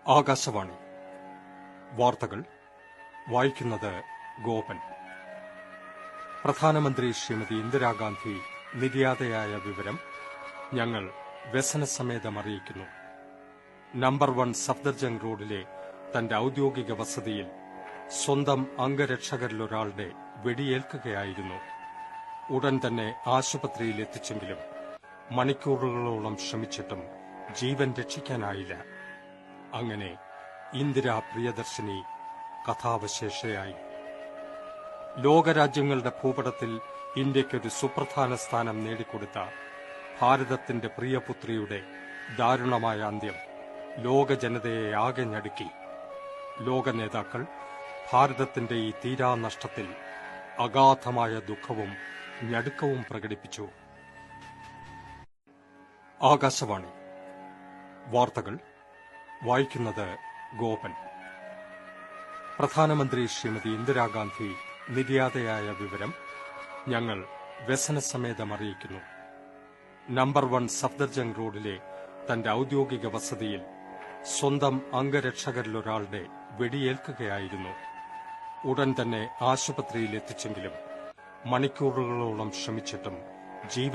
ആകാശവാണി വാർത്തകൾ വായിക്കുന്നത് ഗോപൻ. പ്രധാനമന്ത്രി ശ്രീമതി ഇന്ദിരാഗാന്ധി നിര്യാതയായ വിവരം ഞങ്ങൾ വ്യസനസമേതം അറിയിക്കുന്നു. നമ്പർ 1 സഫ്ദർജംഗ് റോഡിലെ തന്റെ ഔദ്യോഗിക വസതിയിൽ സ്വന്തം അംഗരക്ഷകരിലൊരാളുടെ വെടിയേൽക്കുകയായിരുന്നു. ഉടൻ തന്നെ ആശുപത്രിയിൽ എത്തിച്ചെങ്കിലും മണിക്കൂറുകളോളം ശ്രമിച്ചിട്ടും ജീവൻ രക്ഷിക്കാനായില്ല. അങ്ങനെ ഇന്ദിരാ പ്രിയദർശിനി കഥാവശേഷയായി. ലോകരാജ്യങ്ങളുടെ ഭൂപടത്തിൽ ഇന്ത്യയ്ക്കൊരു സുപ്രധാന സ്ഥാനം നേടിക്കൊടുത്ത ഭാരതത്തിന്റെ പ്രിയപുത്രിയുടെ ദാരുണമായ അന്ത്യം ലോക ജനതയെ ആകെ ഞടുക്കി. ലോക നേതാക്കൾ ഭാരതത്തിന്റെ ഈ തീരാനഷ്ടത്തിൽ അഗാധമായ ദുഃഖവും ഞടുക്കവും പ്രകടിപ്പിച്ചു. ആകാശവാണി വാർത്തകൾ വായിക്കുന്നത് ഗോപൻ. പ്രധാനമന്ത്രി ശ്രീമതി ഇന്ദിരാഗാന്ധി നിര്യാതയായ വിവരം ഞങ്ങൾ വ്യസനസമേതം അറിയിക്കുന്നു. നമ്പർ 1 സഫ്ദർജംഗ് റോഡിലെ തന്റെ ഔദ്യോഗിക വസതിയിൽ സ്വന്തം അംഗരക്ഷകരിലൊരാളുടെ വെടിയേൽക്കുകയായിരുന്നു. ഉടൻ തന്നെ ആശുപത്രിയിൽ എത്തിച്ചെങ്കിലും മണിക്കൂറുകളോളം ശ്രമിച്ചിട്ടും ജീവൻ